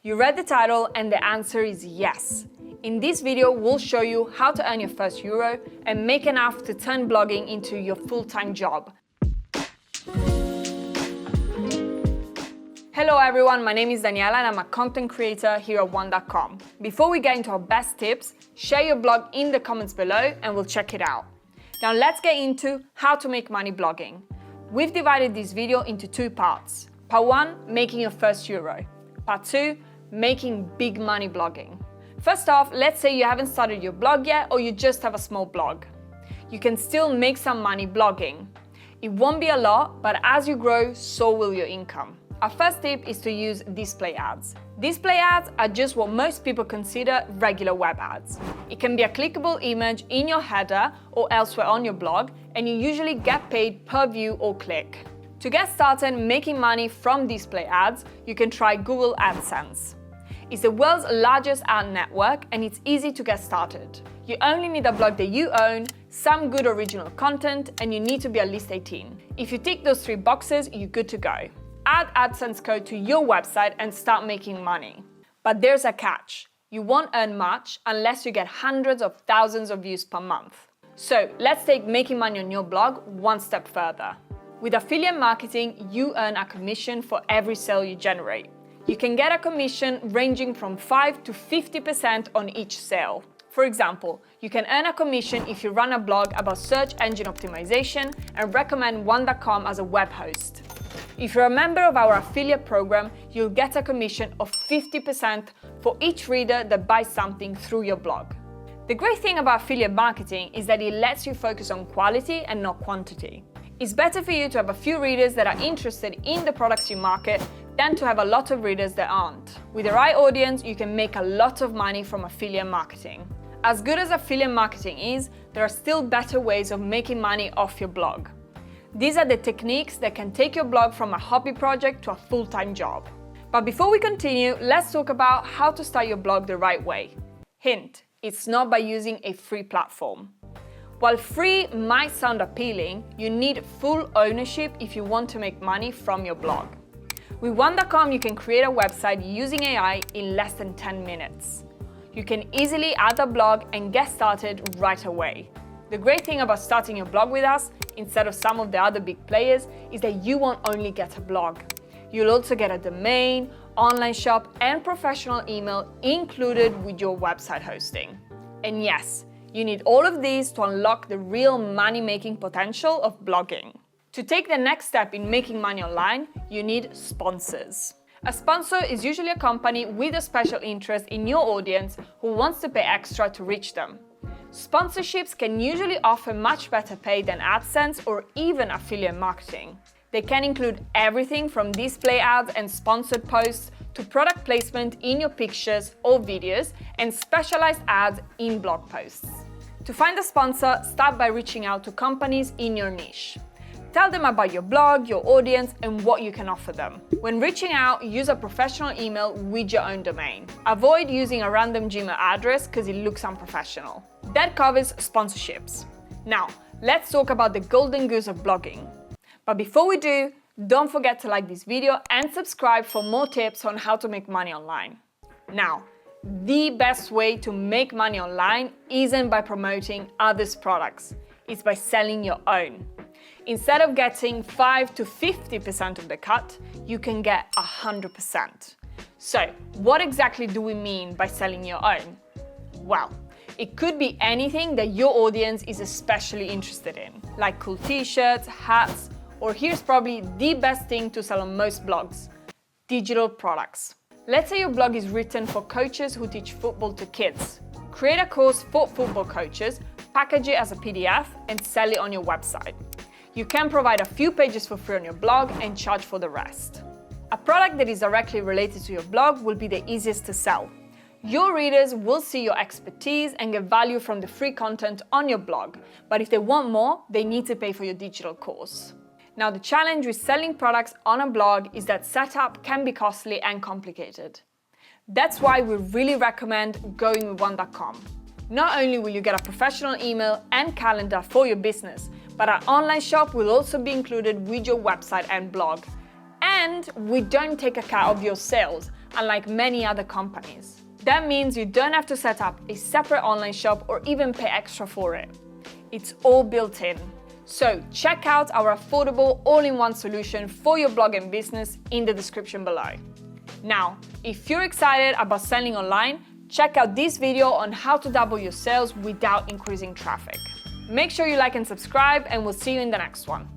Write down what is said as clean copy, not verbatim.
You read the title and the answer is yes. In this video, we'll show you how to earn your first euro and make enough to turn blogging into your full-time job. Hello everyone, my name is Daniela and I'm a content creator here at One.com. Before we get into our best tips, share your blog in the comments below and we'll check it out. Now let's get into how to make money blogging. We've divided this video into two parts. Part 1, making your first euro. Part 2, making big money blogging. First off, let's say you haven't started your blog yet or you just have a small blog. You can still make some money blogging. It won't be a lot, but as you grow, so will your income. Our first tip is to use display ads. Display ads are just what most people consider regular web ads. It can be a clickable image in your header or elsewhere on your blog, and you usually get paid per view or click. To get started making money from display ads, you can try Google AdSense. It's the world's largest ad network and it's easy to get started. You only need a blog that you own, some good original content, and you need to be at least 18. If you tick those 3 boxes, you're good to go. Add AdSense code to your website and start making money. But there's a catch. You won't earn much unless you get hundreds of thousands of views per month. So let's take making money on your blog one step further. With affiliate marketing, you earn a commission for every sale you generate. You can get a commission ranging from 5 to 50% on each sale. For example, you can earn a commission if you run a blog about search engine optimization and recommend One.com as a web host. If you're a member of our affiliate program, you'll get a commission of 50% for each reader that buys something through your blog. The great thing about affiliate marketing is that it lets you focus on quality and not quantity. It's better for you to have a few readers that are interested in the products you market than to have a lot of readers that aren't. With the right audience, you can make a lot of money from affiliate marketing. As good as affiliate marketing is, there are still better ways of making money off your blog. These are the techniques that can take your blog from a hobby project to a full-time job. But before we continue, let's talk about how to start your blog the right way. Hint, it's not by using a free platform. While free might sound appealing, you need full ownership if you want to make money from your blog. With One.com, you can create a website using AI in less than 10 minutes. You can easily add a blog and get started right away. The great thing about starting your blog with us, instead of some of the other big players, is that you won't only get a blog. You'll also get a domain, online shop, and professional email included with your website hosting. And yes, you need all of these to unlock the real money-making potential of blogging. To take the next step in making money online, you need sponsors. A sponsor is usually a company with a special interest in your audience who wants to pay extra to reach them. Sponsorships can usually offer much better pay than AdSense or even affiliate marketing. They can include everything from display ads and sponsored posts to product placement in your pictures or videos and specialized ads in blog posts. To find a sponsor, start by reaching out to companies in your niche. Tell them about your blog, your audience, and what you can offer them. When reaching out, use a professional email with your own domain. Avoid using a random Gmail address because it looks unprofessional. That covers sponsorships. Now, let's talk about the golden goose of blogging. But before we do, don't forget to like this video and subscribe for more tips on how to make money online. Now, the best way to make money online isn't by promoting others' products. It's by selling your own. Instead of getting 5 to 50% of the cut, you can get 100%. So, what exactly do we mean by selling your own? Well, it could be anything that your audience is especially interested in, like cool t-shirts, hats, or here's probably the best thing to sell on most blogs, digital products. Let's say your blog is written for coaches who teach football to kids. Create a course for football coaches, package it as a PDF, and sell it on your website. You can provide a few pages for free on your blog and charge for the rest. A product that is directly related to your blog will be the easiest to sell. Your readers will see your expertise and get value from the free content on your blog, but if they want more, they need to pay for your digital course. Now, the challenge with selling products on a blog is that setup can be costly and complicated. That's why we really recommend going with One.com. Not only will you get a professional email and calendar for your business, but our online shop will also be included with your website and blog. And we don't take a cut of your sales. unlike many other companies. That means you don't have to set up a separate online shop or even pay extra for it. It's all built in. So check out our affordable all-in-one solution for your blog and business in the description below. Now, if you're excited about selling online, check out this video on how to double your sales without increasing traffic. Make sure you like and subscribe, and we'll see you in the next one.